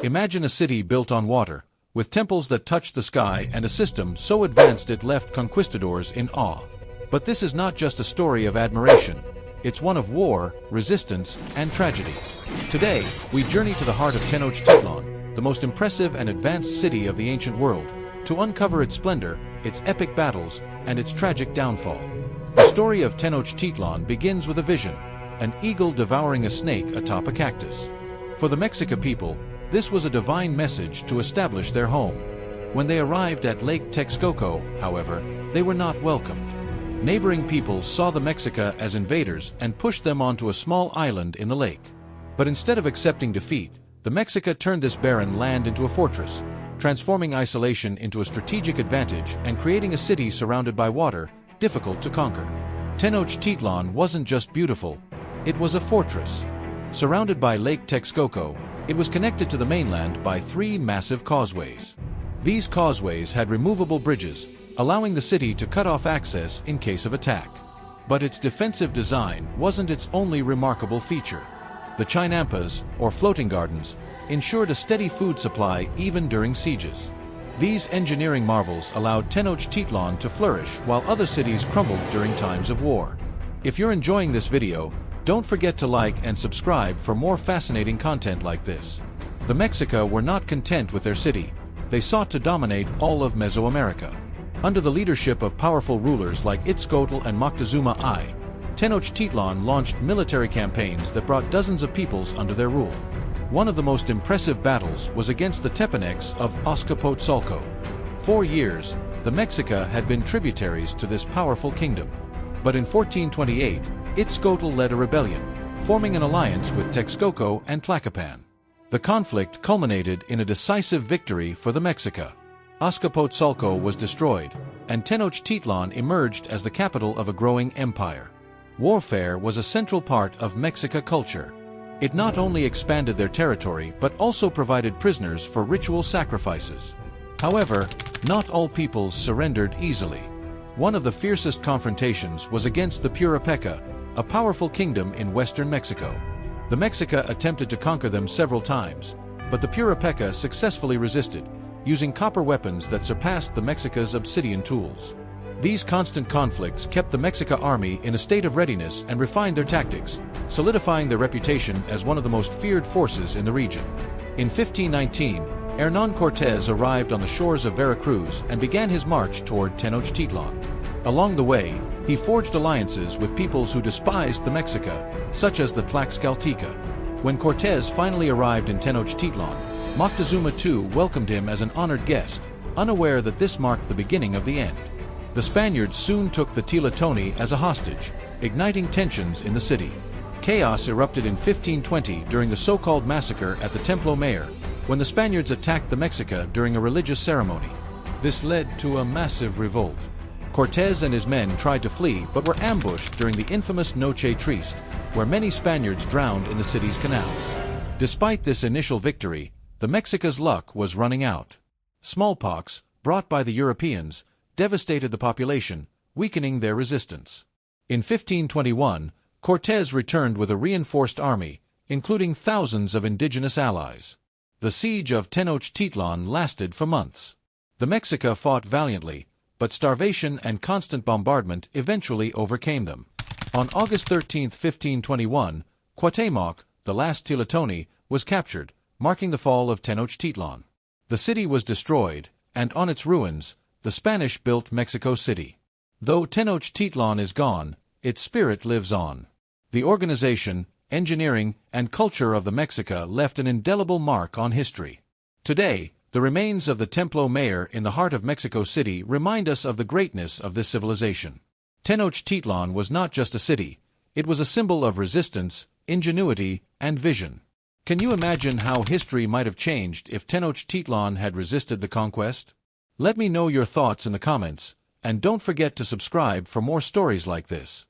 Imagine a city built on water, with temples that touch the sky and a system so advanced it left conquistadors in awe. But this is not just a story of admiration. It's one of war, resistance, and tragedy. Today, we journey to the heart of Tenochtitlan, the most impressive and advanced city of the ancient world, to uncover its splendor, its epic battles, and its tragic downfall. The story of Tenochtitlan begins with a vision, an eagle devouring a snake atop a cactus. For the Mexica people, this was a divine message to establish their home. When they arrived at Lake Texcoco, however, they were not welcomed. Neighboring peoples saw the Mexica as invaders and pushed them onto a small island in the lake. But instead of accepting defeat, the Mexica turned this barren land into a fortress, transforming isolation into a strategic advantage and creating a city surrounded by water, difficult to conquer. Tenochtitlan wasn't just beautiful, it was a fortress. Surrounded by Lake Texcoco, it was connected to the mainland by 3 massive causeways. These causeways had removable bridges, allowing the city to cut off access in case of attack. But its defensive design wasn't its only remarkable feature. The chinampas, or floating gardens, ensured a steady food supply even during sieges. These engineering marvels allowed Tenochtitlan to flourish while other cities crumbled during times of war. If you're enjoying this video, don't forget to like and subscribe for more fascinating content like this. The Mexica were not content with their city. They sought to dominate all of Mesoamerica. Under the leadership of powerful rulers like Itzcoatl and Moctezuma I, Tenochtitlan launched military campaigns that brought dozens of peoples under their rule. One of the most impressive battles was against the Tepanecs of Azcapotzalco. For years, the Mexica had been tributaries to this powerful kingdom. But in 1428, Itzcoatl led a rebellion, forming an alliance with Texcoco and Tlacopan. The conflict culminated in a decisive victory for the Mexica. Azcapotzalco was destroyed, and Tenochtitlan emerged as the capital of a growing empire. Warfare was a central part of Mexica culture. It not only expanded their territory but also provided prisoners for ritual sacrifices. However, not all peoples surrendered easily. One of the fiercest confrontations was against the Purepeca, a powerful kingdom in western Mexico. The Mexica attempted to conquer them several times, but the Purepeca successfully resisted, using copper weapons that surpassed the Mexica's obsidian tools. These constant conflicts kept the Mexica army in a state of readiness and refined their tactics, solidifying their reputation as one of the most feared forces in the region. In 1519, Hernán Cortés arrived on the shores of Veracruz and began his march toward Tenochtitlan. Along the way, he forged alliances with peoples who despised the Mexica, such as the Tlaxcalteca. When Cortés finally arrived in Tenochtitlan, Moctezuma II welcomed him as an honored guest, unaware that this marked the beginning of the end. The Spaniards soon took the Tlatoani as a hostage, igniting tensions in the city. Chaos erupted in 1520 during the so-called massacre at the Templo Mayor, when the Spaniards attacked the Mexica during a religious ceremony. This led to a massive revolt. Cortés and his men tried to flee but were ambushed during the infamous Noche Triste, where many Spaniards drowned in the city's canals. Despite this initial victory, the Mexica's luck was running out. Smallpox, brought by the Europeans, devastated the population, weakening their resistance. In 1521, Cortés returned with a reinforced army, including thousands of indigenous allies. The siege of Tenochtitlan lasted for months. The Mexica fought valiantly, but starvation and constant bombardment eventually overcame them. On August 13, 1521, Cuauhtémoc, the last Tlatoani, was captured, marking the fall of Tenochtitlan. The city was destroyed, and on its ruins, the Spanish built Mexico City. Though Tenochtitlan is gone, its spirit lives on. The organization, engineering, and culture of the Mexica left an indelible mark on history. Today, the remains of the Templo Mayor in the heart of Mexico City remind us of the greatness of this civilization. Tenochtitlan was not just a city, it was a symbol of resistance, ingenuity, and vision. Can you imagine how history might have changed if Tenochtitlan had resisted the conquest? Let me know your thoughts in the comments, and don't forget to subscribe for more stories like this.